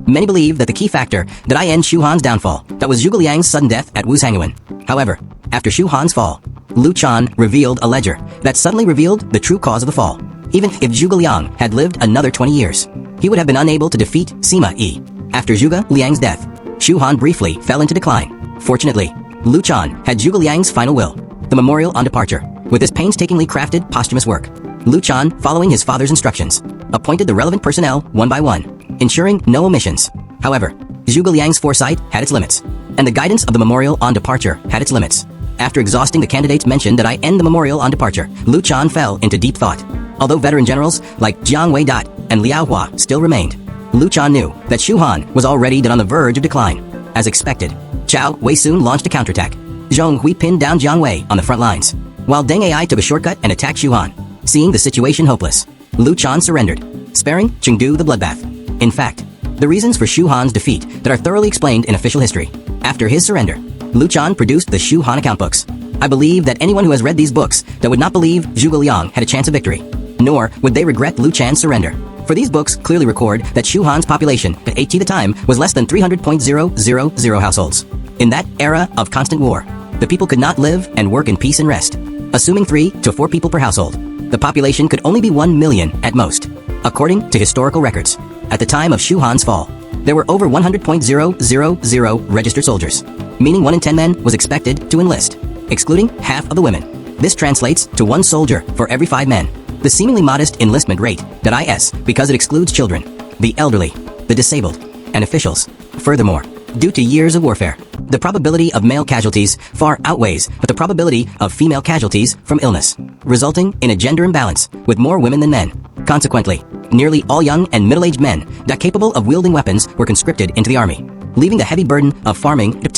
Many believe that the key factor that I end Shu Han's downfall that was Zhuge Liang's sudden death at Wuzhangyuan. However, after Shu Han's fall, Lu Chan revealed a ledger that suddenly revealed the true cause of the fall. Even if Zhuge Liang had lived another 20 years, he would have been unable to defeat Sima Yi. After Zhuge Liang's death, Shu Han briefly fell into decline. Fortunately, Lu Chan had Zhuge Liang's final will, the Memorial on Departure. With this painstakingly crafted posthumous work, Lu Chan, following his father's instructions, appointed the relevant personnel one by one, ensuring no omissions. However, Zhuge Liang's foresight had its limits, and the guidance of the Memorial on Departure had its limits. After exhausting the candidates mentioned that I end the Memorial on Departure, Lu Chan fell into deep thought. Although veteran generals like Jiang Wei-dat and Liao Hua still remained, Lu Chan knew that Shu Han was already on the verge of decline. As expected, Chao Wei soon launched a counterattack. Zhong Hui pinned down Jiang Wei on the front lines, while Deng Ai took a shortcut and attacked Shu Han. Seeing the situation hopeless, Lu Chan surrendered, sparing Chengdu the bloodbath. In fact, the reasons for Shu Han's defeat that are thoroughly explained in official history. After his surrender, Lu Chan produced the Shu Han account books. I believe that anyone who has read these books that would not believe Zhuge Liang had a chance of victory, nor would they regret Lu Chan's surrender. For these books clearly record that Shu Han's population at the time was less than 300,000 households. In that era of constant war, the people could not live and work in peace and rest. Assuming 3 to 4 people per household, the population could only be 1 million at most. According to historical records, at the time of Shu Han's fall, there were over 100,000 registered soldiers, meaning 1 in 10 men was expected to enlist, excluding half of the women. This translates to 1 soldier for every 5 men. The seemingly modest enlistment rate is because it excludes children, the elderly, the disabled, and officials. Furthermore, due to years of warfare, the probability of male casualties far outweighs the probability of female casualties from illness, resulting in a gender imbalance with more women than men. Consequently, nearly all young and middle-aged men that capable of wielding weapons were conscripted into the army, leaving the heavy burden of farming to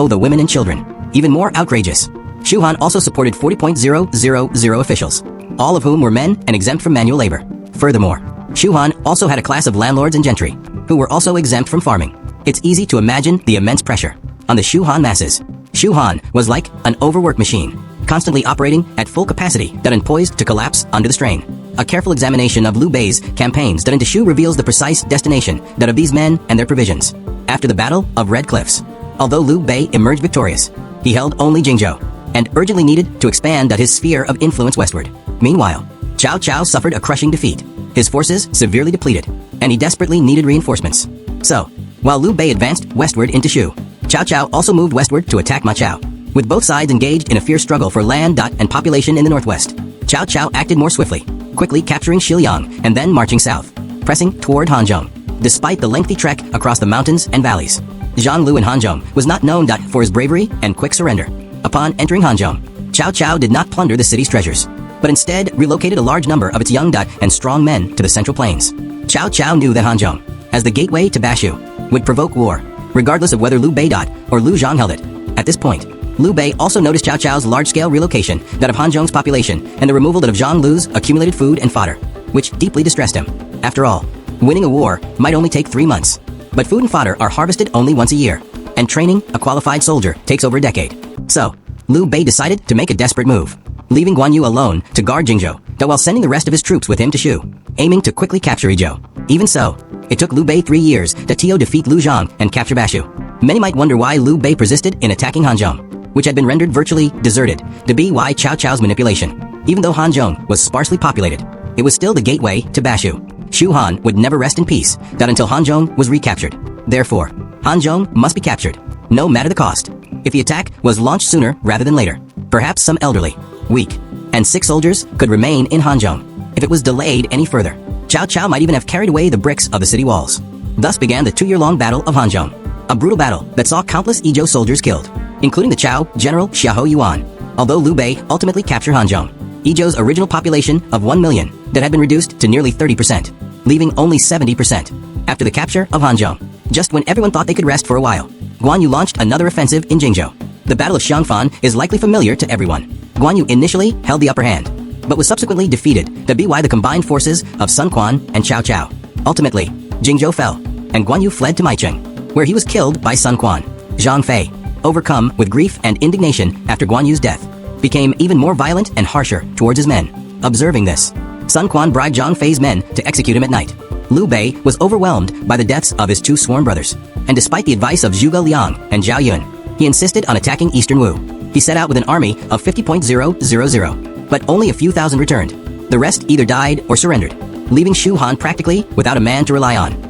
the women and children. Even more outrageous, Shu Han also supported 40,000 officials, all of whom were men and exempt from manual labor. Furthermore, Shu Han also had a class of landlords and gentry, who were also exempt from farming. It's easy to imagine the immense pressure on the Shu Han masses. Shu Han was like an overworked machine, constantly operating at full capacity that and poised to collapse under the strain. A careful examination of Liu Bei's campaigns that into Shu reveals the precise destination that of these men and their provisions. After the Battle of Red Cliffs, although Liu Bei emerged victorious, he held only Jingzhou, and urgently needed to expand his sphere of influence westward. Meanwhile, Cao Cao suffered a crushing defeat, his forces severely depleted, and he desperately needed reinforcements. So, while Liu Bei advanced westward into Shu, Cao Cao also moved westward to attack Ma Chao. With both sides engaged in a fierce struggle for land and population in the northwest, Cao Cao acted more swiftly, quickly capturing Xiliang and then marching south, pressing toward Hanzhong. Despite the lengthy trek across the mountains and valleys, Zhang Lu in Hanzhong was not known for his bravery and quick surrender. Upon entering Hanzhong, Cao Cao did not plunder the city's treasures, but instead relocated a large number of its young and strong men to the central plains. Cao Cao knew that Hanzhong, as the gateway to Bashu, would provoke war, regardless of whether Liu Bei or Lu Zhang held it. At this point, Liu Bei also noticed Cao Cao's large-scale relocation, that of Hanzhong's population, and the removal of Zhang Lu's accumulated food and fodder, which deeply distressed him. After all, winning a war might only take 3 months, but food and fodder are harvested only once a year, and training a qualified soldier takes over a decade. So, Liu Bei decided to make a desperate move, leaving Guan Yu alone to guard Jingzhou, while sending the rest of his troops with him to Shu, aiming to quickly capture Yizhou. Even so, it took Liu Bei 3 years to defeat Lu Zhang and capture Bashu. Many might wonder why Liu Bei persisted in attacking Hanzhong, which had been rendered virtually deserted, to be why Cao Cao's manipulation. Even though Hanzhong was sparsely populated, it was still the gateway to Bashu. Shu Han would never rest in peace, until Hanzhong was recaptured. Therefore, Hanzhong must be captured, no matter the cost. If the attack was launched sooner rather than later, perhaps some elderly, weak, and sick soldiers could remain in Hanzhong. If it was delayed any further, Cao Cao might even have carried away the bricks of the city walls. Thus began the 2-year-long Battle of Hanzhong, a brutal battle that saw countless Yizhou soldiers killed, including the Chao general Xiahou Yuan. Although Liu Bei ultimately captured Hanzhong, Yizhou's original population of 1 million that had been reduced to nearly 30%, leaving only 70%. After the capture of Hanzhong, just when everyone thought they could rest for a while, Guan Yu launched another offensive in Jingzhou. The Battle of Xiangfan is likely familiar to everyone. Guan Yu initially held the upper hand, but was subsequently defeated by the combined forces of Sun Quan and Cao Cao. Ultimately, Jingzhou fell, and Guan Yu fled to Maicheng, where he was killed by Sun Quan. Zhang Fei, overcome with grief and indignation after Guan Yu's death, became even more violent and harsher towards his men. Observing this, Sun Quan bribed Zhang Fei's men to execute him at night. Liu Bei was overwhelmed by the deaths of his two sworn brothers, and despite the advice of Zhuge Liang and Zhao Yun, he insisted on attacking eastern Wu. He set out with an army of 50,000, but only a few thousand returned. The rest either died or surrendered, leaving Shu Han practically without a man to rely on.